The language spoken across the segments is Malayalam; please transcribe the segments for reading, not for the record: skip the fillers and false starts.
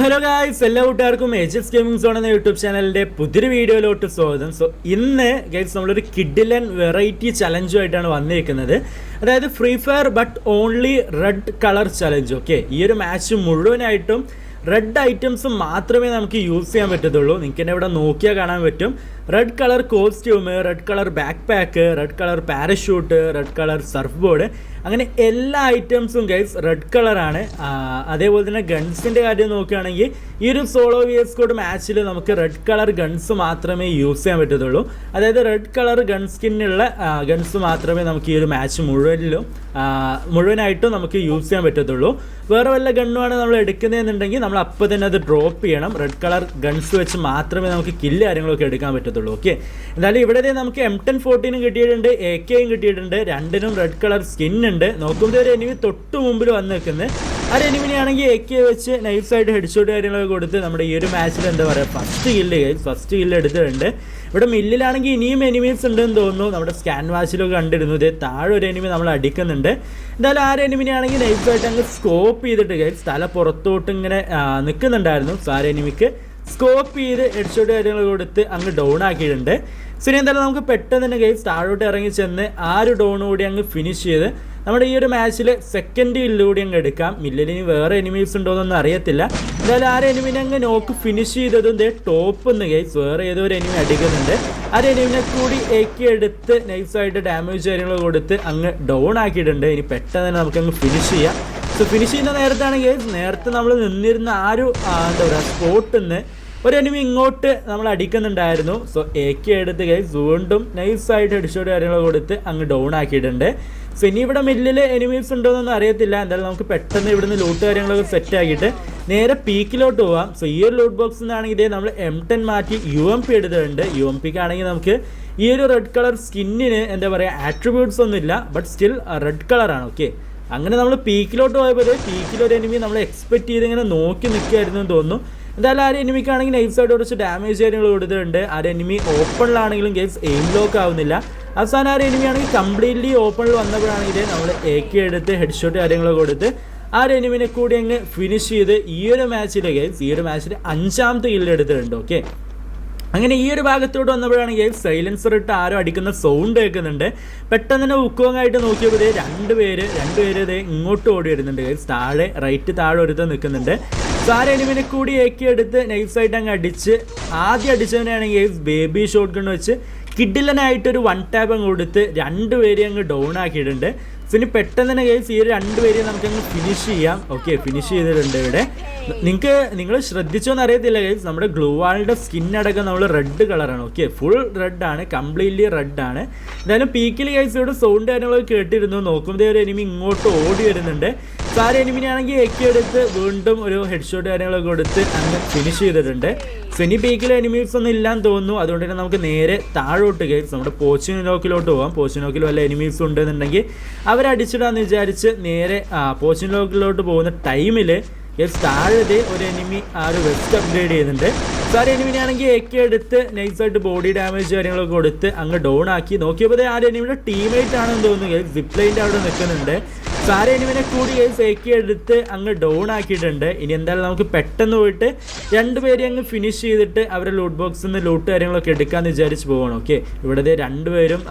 ഹലോ ഗായ്സ്, എല്ലാ കൂട്ടുകാർക്കും എച്ച് ഗെയിമിംഗ് സോൺ എന്ന യൂട്യൂബ് ചാനലിൻ്റെ പുതിയൊരു വീഡിയോയിലോട്ട് സ്വാഗതം. ഇന്ന് ഗൈസ് നമ്മളൊരു കിഡിലൻ വെറൈറ്റി ചലഞ്ചുമായിട്ടാണ് വന്നിരിക്കുന്നത്. അതായത് free fire but only red colour challenge. Okay, ഈ ഒരു മാച്ച് മുഴുവനായിട്ടും റെഡ് ഐറ്റംസ് മാത്രമേ നമുക്ക് യൂസ് ചെയ്യാൻ പറ്റത്തുള്ളൂ. നിങ്ങൾക്ക് തന്നെ ഇവിടെ നോക്കിയാൽ കാണാൻ പറ്റും. Red colour costume, red colour backpack, red colour parachute, red colour surf board, അങ്ങനെ എല്ലാ ഐറ്റംസും ഗൈസ് റെഡ് കളറാണ്. അതേപോലെ തന്നെ ഗൺസിൻ്റെ കാര്യം നോക്കുകയാണെങ്കിൽ ഈ ഒരു സോളോ VS കോഡ് മാച്ചിൽ നമുക്ക് റെഡ് കളർ ഗൺസ് മാത്രമേ യൂസ് ചെയ്യാൻ പറ്റത്തുള്ളൂ. അതായത് റെഡ് കളർ ഗൺ സ്കിന്നുള്ള ഗൺസ് മാത്രമേ നമുക്ക് ഈ ഒരു മാച്ച് മുഴുവനായിട്ടും നമുക്ക് യൂസ് ചെയ്യാൻ പറ്റത്തുള്ളൂ. വേറെ വല്ല ഗണ്ണുമാണ് നമ്മൾ എടുക്കുന്നതെന്നുണ്ടെങ്കിൽ നമ്മൾ അപ്പോൾ തന്നെ അത് ഡ്രോപ്പ് ചെയ്യണം. റെഡ് കളർ ഗൺസ് വെച്ച് മാത്രമേ നമുക്ക് കില്ല് കാര്യങ്ങളൊക്കെ എടുക്കാൻ പറ്റത്തുള്ളൂ. ഓക്കെ, എന്തായാലും ഇവിടെ നമുക്ക് M1014 കിട്ടിയിട്ടുണ്ട്, AK കിട്ടിയിട്ടുണ്ട്. രണ്ടിനും റെഡ് കളർ സ്കിൻ ഉണ്ട്. നോക്കുമ്പോൾ ഒരു എനിമി തൊട്ട് മുമ്പിൽ വന്ന് നിൽക്കുന്നത്. ആ ഒരു എനിമിനെയാണെങ്കിൽ AK വെച്ച് നൈസായിട്ട് ഹെഡ്ഷോട്ട് കാര്യങ്ങളൊക്കെ കൊടുത്ത് നമ്മുടെ ഈ ഒരു മാച്ചിൽ എന്താ പറയുക ഫസ്റ്റ് കില്ല് എടുത്തിട്ടുണ്ട്. ഇവിടെ മില്ലിലാണെങ്കിൽ ഇനിയും എനിമീസ് ഉണ്ടെന്ന് തോന്നുന്നു. നമ്മുടെ സ്കാൻ വാച്ചിലൊക്കെ കണ്ടിരുന്നു. ഇതേ താഴെ ഒരു എനിമി നമ്മൾ അടിക്കുന്നുണ്ട്. എന്തായാലും ആ ഒരു എനിമിനെയാണെങ്കിൽ നൈസായിട്ട് അങ്ങ് സ്കോപ്പ് ചെയ്തിട്ട് ഗൈസ് തല പുറത്തോട്ട് ഇങ്ങനെ നിൽക്കുന്നുണ്ടായിരുന്നു. സോ ആ ഒരു എനിമിക്ക് സ്കോപ്പ് ചെയ്ത് ഹെഡ്ഷോട്ട് കാര്യങ്ങൾ കൊടുത്ത് അങ്ങ് ഡൗൺ ആക്കിയിട്ടുണ്ട്. ശരി, എന്തായാലും നമുക്ക് പെട്ടെന്ന് തന്നെ ഗൈസ് താഴോട്ട് ഇറങ്ങി ചെന്ന് ആ ഒരു ഡൗൺ കൂടി അങ്ങ് ഫിനിഷ് ചെയ്ത് നമ്മുടെ ഈ ഒരു മാച്ചിൽ സെക്കൻഡ് കില്ലുകൂടി അങ്ങ് എടുക്കാം. മില്ലിന് വേറെ എനിമീസ് ഉണ്ടോയെന്നൊന്നും അറിയത്തില്ല. എന്തായാലും ആ ഒരു എനിമിനെ അങ്ങ് നോക്ക് ഫിനിഷ് ചെയ്തതും ടോപ്പ് എന്ന് ഗൈസ് വേറെ ഏതോ ഒരു എനിമി അടിക്കുന്നുണ്ട്. ആ ഒരു എനിമിനെ കൂടി AK എടുത്ത് നൈസായിട്ട് ഡാമേജ് കാര്യങ്ങൾ കൊടുത്ത് അങ്ങ് ഡൗൺ ആക്കിയിട്ടുണ്ട്. ഇനി പെട്ടെന്ന് തന്നെ നമുക്കങ്ങ് ഫിനിഷ് ചെയ്യാം. സോ ഫിനിഷ് ചെയ്യുന്ന നേരത്താണെങ്കിൽ നേരത്തെ നമ്മൾ നിന്നിരുന്ന ആ ഒരു എന്താ പറയുക സ്പോട്ടിൽ നിന്ന് ഒരു എനിമി ഇങ്ങോട്ട് നമ്മൾ അടിക്കുന്നുണ്ടായിരുന്നു. സോ AK എടുത്ത് ഗൈസ് വീണ്ടും നൈസായിട്ട് ഹെഡ്ഷോട്ട് കാര്യങ്ങൾ കൊടുത്ത് അങ്ങ് ഡൗൺ ആക്കിയിട്ടുണ്ട്. സോ ഇനി ഇവിടെ മില്ലിൽ എനിമീസ് ഉണ്ടോയെന്നൊന്നും അറിയത്തില്ല. എന്തായാലും നമുക്ക് പെട്ടെന്ന് ഇവിടുന്ന് ലൂട്ട് കാര്യങ്ങളൊക്കെ സെറ്റ് ആക്കിയിട്ട് നേരെ പീക്കിലോട്ട് പോവാം. സോ ഈ ഒരു ലൂട്ട് ബോക്സിൽ നിന്നാണെങ്കിൽ ഇതേ നമ്മൾ M10 മാറ്റി UMP എടുത്തിട്ടുണ്ട്. UMPക്ക് ആണെങ്കിൽ നമുക്ക് ഈ ഒരു റെഡ് കളർ സ്കിന്നിന് എന്താ പറയുക ആട്രിബ്യൂട്ട്സ് ഒന്നും ഇല്ല, ബട്ട് സ്റ്റിൽ റെഡ് കളറാണ്. ഓക്കെ, അങ്ങനെ നമ്മൾ പീക്കിലോട്ട് പോയപ്പോൾ പീക്കിലൊരു എനിമി നമ്മൾ എക്സ്പെക്ട് ചെയ്ത് ഇങ്ങനെ നോക്കി നിൽക്കുകയായിരുന്നു എന്ന് തോന്നുന്നു. എന്തായാലും ആ ഒരു എനിമിക്കാണെങ്കിൽ നൈസായിട്ട് കുറച്ച് ഡാമേജ് കാര്യങ്ങൾ കൊടുത്തിട്ടുണ്ട്. ആ ഒരു എനിമി ഓപ്പണിലാണെങ്കിലും ഗെയിംസ് എയിം ലോക്ക് ആവുന്നില്ല. അവസാനം ആ ഒരു എനിമിയാണെങ്കിൽ കംപ്ലീറ്റ്ലി ഓപ്പണിൽ വന്നപ്പോഴാണെങ്കിൽ നമ്മൾ AK എടുത്ത് ഹെഡ്ഷോട്ട് കാര്യങ്ങളൊക്കെ കൊടുത്ത് ആ ഒരു എനിമിനെ കൂടി അങ്ങ് ഫിനിഷ് ചെയ്ത് ഈ ഒരു മാച്ചിൽ 5ാമത്തെ കില്ല് എടുത്തിട്ടുണ്ട്. ഓക്കെ, അങ്ങനെ ഈ ഒരു ഭാഗത്തോട്ട് വന്നപ്പോഴാണെങ്കിൽ സൈലൻസർ ഇട്ട് ആരോ അടിക്കുന്ന സൗണ്ട് കേൾക്കുന്നുണ്ട്. പെട്ടെന്ന് തന്നെ ഉക്കുവങ്ങായിട്ട് നോക്കിയപ്പോൾ രണ്ടുപേര് ഇങ്ങോട്ട് ഓടി വരുന്നുണ്ട്. റൈറ്റ് താഴെ ഒരുത്ത് നിൽക്കുന്നുണ്ട്. സോ ആ എനിമിനെ കൂടി AK എടുത്ത് നൈസായിട്ട് അങ്ങ് ആദ്യം അടിച്ചവനാണെങ്കിൽ ബേബി ഷോട്ട് ഗൺ വെച്ച് കിഡിലനായിട്ടൊരു 1 ടാപ്പ് അങ്ങ് കൊടുത്ത് രണ്ടുപേരെ അങ്ങ് ഡൗൺ ആക്കിയിട്ടുണ്ട്. സോ ഇനി പെട്ടെന്ന് തന്നെ ഗൈസ് ഈ ഒരു രണ്ടുപേരെയും നമുക്കങ്ങ് ഫിനിഷ് ചെയ്യാം. ഓക്കെ, ഫിനിഷ് ചെയ്തിട്ടുണ്ട്. ഇവിടെ നിങ്ങൾ ശ്രദ്ധിച്ചോന്ന് അറിയത്തില്ല ഗൈസ്, നമ്മുടെ ഗ്ലൂ വാളിൻ്റെ സ്കിന്നടക്കം നമ്മൾ റെഡ് കളറാണ്. ഓക്കെ, ഫുൾ റെഡാണ്, കംപ്ലീറ്റ്ലി റെഡാണ്. എന്തായാലും പീക്കിൽ ഗൈസ് ഇവിടെ സൗണ്ട് കാര്യങ്ങളൊക്കെ കേട്ടിരുന്നു. നോക്കുമ്പോൾ ഒരു എനിമി ഇങ്ങോട്ട് ഓടി വരുന്നുണ്ട്. സോ ആ ഒരു എനിമിനാണെങ്കിൽ AK എടുത്ത് വീണ്ടും ഒരു ഹെഡ്ഷോട്ട് കാര്യങ്ങളൊക്കെ കൊടുത്ത് അങ്ങ് ഫിനിഷ് ചെയ്തിട്ടുണ്ട്. സോ ഇനി പീക്കിൽ എനിമീസ് ഒന്നും ഇല്ലാന്ന് തോന്നുന്നു. അതുകൊണ്ട് തന്നെ നമുക്ക് നേരെ താഴോട്ട് ഗൈസ് നമ്മുടെ പോച്ചിനോക്കിലോട്ട് പോകാം. പോച്ചിനോക്കിൽ വല്ല എനിമീസ് ഉണ്ടെന്നുണ്ടെങ്കിൽ അവരടിച്ചിടാന്ന് വിചാരിച്ച് നേരെ പോച്ചിനോക്കിലോട്ട് പോകുന്ന ടൈമിൽ താഴെ ഒരു എനിമി ആ ഒരു വെസ്റ്റ് അപ്ഗ്രേഡ് ചെയ്യുന്നുണ്ട്. സോ ആ ഒരു എനിമിനാണെങ്കിൽ AK എടുത്ത് നൈസായിട്ട് ബോഡി ഡാമേജ് കാര്യങ്ങളൊക്കെ കൊടുത്ത് അങ്ങ് ഡൗൺ ആക്കി. നോക്കിയപ്പോൾ ആ ഒരു എനിമിയുടെ ടീമേറ്റ് ആണെന്ന് തോന്നുന്നു. സിപ്പ് ലൈൻ്റെ അവിടെ നിൽക്കുന്നുണ്ട്. സോ ആ ഒരു എനിമിനെ കൂടി AK എടുത്ത് അങ്ങ് ഡൗൺ ആക്കിയിട്ടുണ്ട്. ഇനി എന്തായാലും നമുക്ക് പെട്ടെന്ന് പോയിട്ട് രണ്ടുപേരെ അങ്ങ് ഫിനിഷ് ചെയ്തിട്ട് അവരുടെ ലൂട്ട് ബോക്സിൽ നിന്ന് ലൂട്ട് കാര്യങ്ങളൊക്കെ എടുക്കാമെന്ന് വിചാരിച്ച് പോകണം. ഓക്കെ, ഇവിടെ രണ്ടുപേരും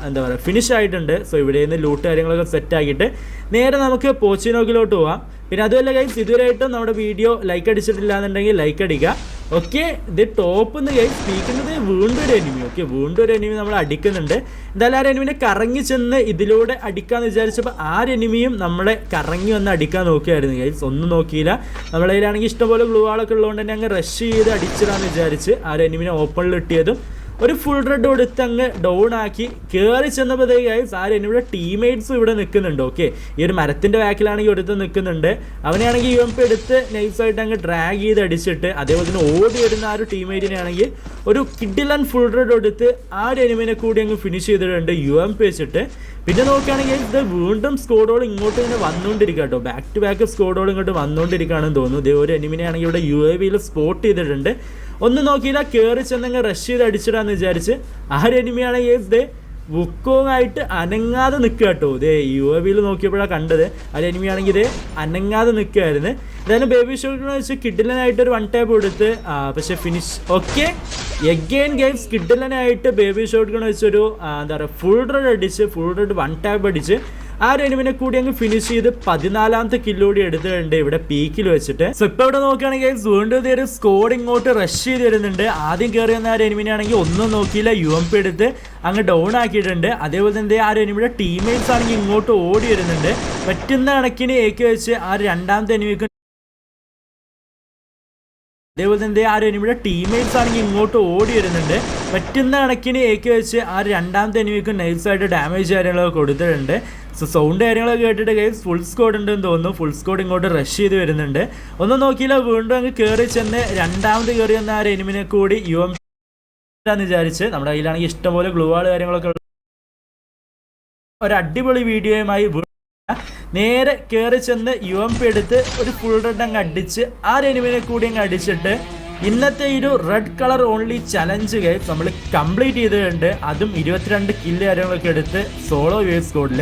എന്താ പറയുക ഫിനിഷ് ആയിട്ടുണ്ട്. സോ ഇവിടെ നിന്ന് ലൂട്ട് കാര്യങ്ങളൊക്കെ സെറ്റ് ആക്കിയിട്ട് നേരെ നമുക്ക് പോച്ചിനോക്കിലോട്ട് പോവാം. പിന്നെ അതുമല്ല ഗൈസ്, ഇതുവരെയായിട്ടും നമ്മുടെ വീഡിയോ ലൈക്ക് അടിച്ചിട്ടില്ല എന്നുണ്ടെങ്കിൽ ലൈക്ക് അടിക്കുക. ഓക്കെ, ഇത് ടോപ്പ് നിന്ന് ഗൈസ് സ്പീക്കുന്നത് വീണ്ടും ഒരു എനിമി. ഓക്കെ, വീണ്ടും ഒരു എനിമി നമ്മൾ അടിക്കുന്നുണ്ട്. എന്തായാലും ആ ഒരു എനിമിനെ കറങ്ങി ചെന്ന് ഇതിലൂടെ അടിക്കാമെന്ന് വിചാരിച്ചപ്പോൾ ആ ഒരു എനിമിയും നമ്മളെ കറങ്ങി വന്ന് അടിക്കാൻ നോക്കിയായിരുന്നു ഗൈസ്. ഒന്നും നോക്കിയില്ല. നമ്മളെ കയ്യിലാണെങ്കിൽ ഇഷ്ടംപോലെ ഗ്ലൂ വാളൊക്കെ ഉള്ളതുകൊണ്ട് തന്നെ അങ്ങ് റഷ് ചെയ്ത് അടിച്ചിടാന്ന് വിചാരിച്ച് ആ ഒരു എനിമിനെ ഓപ്പണിൽ ഇട്ടിയതും ഒരു ഫുൾ റെഡ് കൊടുത്ത് അങ്ങ് ഡൗൺ ആക്കി കയറി ചെന്നപ്പോഴത്തേക്ക് ആ ഒരു എനിമിയുടെ ടീംമേറ്റ്സും ഇവിടെ നിൽക്കുന്നുണ്ട്. ഓക്കെ, ഈ ഒരു മരത്തിൻ്റെ ബാക്കിലാണെങ്കിൽ ഒരുത്ത് നിൽക്കുന്നുണ്ട്. അവനെയാണെങ്കിൽ UMP എടുത്ത് നൈസായിട്ട് അങ്ങ് ഡ്രാഗ് ചെയ്ത് അടിച്ചിട്ട് അതേപോലെ തന്നെ ഓടി വരുന്ന ആ ഒരു ടീംമേറ്റിനെ ആണെങ്കിൽ ഒരു കിഡിലൻ ഫുൾ റെഡ് കൊടുത്ത് ആ ഒരു എനിമിനെ കൂടി അങ്ങ് ഫിനിഷ് ചെയ്തിട്ടുണ്ട് UMP വെച്ചിട്ട്. പിന്നെ നോക്കുകയാണെങ്കിൽ ഇത് വീണ്ടും സ്കോഡോൾ ഇങ്ങോട്ട് ഇങ്ങനെ വന്നുകൊണ്ടിരിക്കുക കേട്ടോ. ബാക്ക് ടു ബാക്ക് സ്കോഡോൾ ഇങ്ങോട്ട് വന്നുകൊണ്ടിരിക്കുകയാണെന്ന് തോന്നുന്നു. ഇതേ ഒരു എനിമിനെയാണെങ്കിൽ ഇവിടെ UAVയിൽ സ്പോട്ട് ചെയ്തിട്ടുണ്ട്. ഒന്നും നോക്കിയില്ല, കയറി ചെന്നങ്ങ് റഷ് ചെയ്ത് അടിച്ചിടാന്ന് വിചാരിച്ച് ആ ഒരു എനിമിയാണെങ്കിൽ വുക്കോങ് ആയിട്ട് അനങ്ങാതെ നിൽക്കുക കേട്ടോ. ഇതേ UAVയിൽ നോക്കിയപ്പോഴാണ് കണ്ടത്. അത് എനിമിയാണെങ്കിൽ ഇത് അനങ്ങാതെ നിൽക്കുകയായിരുന്നു. എന്തായാലും ബേബി ഷോട്ടിനെ വെച്ച് കിഡിലനായിട്ടൊരു 1 ടാപ്പ് കൊടുത്ത് പക്ഷേ ഫിനിഷ് ഓക്കെ. എഗെയിൻ ഗെയിംസ് കിഡിലനായിട്ട് ബേബി ഷോട്ടിനെ വെച്ചൊരു എന്താ പറയുക ഫുൾ റെഡ് അടിച്ച് ഫുൾ റെഡ് 1 ടാപ്പ് അടിച്ച് ആ ഒരു എനിമിനെ കൂടി അങ്ങ് ഫിനിഷ് ചെയ്ത് 14ാമത്തെ കില്ലോടി എടുത്തിട്ടുണ്ട് ഇവിടെ പീക്കിൽ വെച്ചിട്ട്. സോ ഇപ്പോൾ ഇവിടെ നോക്കുകയാണെങ്കിൽ വീണ്ടും ഒരു സ്കോഡ് ഇങ്ങോട്ട് റഷ് ചെയ്ത് വരുന്നുണ്ട്. ആദ്യം കയറി വന്ന ആ ഒരു എനിമിനാണെങ്കിൽ ഒന്നും നോക്കിയില്ല, UMP എടുത്ത് അങ്ങ് ഡൗൺ ആക്കിയിട്ടുണ്ട്. അതേപോലെ തന്നെ ആ ഒരു എനിമിയുടെ ടീംമേറ്റ്സ് ആണെങ്കിൽ ഇങ്ങോട്ട് ഓടി വരുന്നുണ്ട്. പറ്റുന്ന കണക്കിന് AK വെച്ച് ആ ഒരു രണ്ടാമത്തെ എനിമിക്ക് അതേപോലെ തന്നെ ആ ഒരു എനിമിയുടെ ടീംമേറ്റ്സ് ആണെങ്കിൽ ഇങ്ങോട്ട് ഓടി വരുന്നുണ്ട്. പറ്റുന്ന കണക്കിന് AK വെച്ച് ആ ഒരു രണ്ടാമത്തെ എനിമിക്ക് നൈസായിട്ട് ഡാമേജ് കാര്യങ്ങളൊക്കെ കൊടുത്തിട്ടുണ്ട്. സോ സൗണ്ട് കാര്യങ്ങളൊക്കെ കേട്ടിട്ട് ഗൈസ് ഫുൾ സ്കോഡ് ഉണ്ടെന്ന് തോന്നുന്നു. ഫുൾ സ്കോഡ് ഇങ്ങോട്ട് റഷ് ചെയ്ത് വരുന്നുണ്ട്. ഒന്നും നോക്കിയില്ല, വീണ്ടും അങ്ങ് കയറി ചെന്ന് രണ്ടാമത് കയറി വന്ന ആ ഒരു എനിമിനെ കൂടി UMP എന്ന് വിചാരിച്ച് നമ്മുടെ കയ്യിലാണെങ്കിൽ ഇഷ്ടംപോലെ ഗ്ലൂ വാൾ കാര്യങ്ങളൊക്കെ ഒരു അടിപൊളി വീഡിയോയുമായി നേരെ കയറി ചെന്ന് UMP എടുത്ത് ഒരു ഫുൾ റെഡ് അങ്ങ് അടിച്ച് ആ ഒരു എനിമിനെ കൂടി അങ്ങ് അടിച്ചിട്ട് ഇന്നത്തെ ഒരു red colour only challenge guys നമ്മൾ കംപ്ലീറ്റ് ചെയ്തിട്ടുണ്ട്. അതും 22 കില്ല് കാര്യങ്ങളൊക്കെ എടുത്ത് സോളോ UAV സ്ക്വാഡിൽ.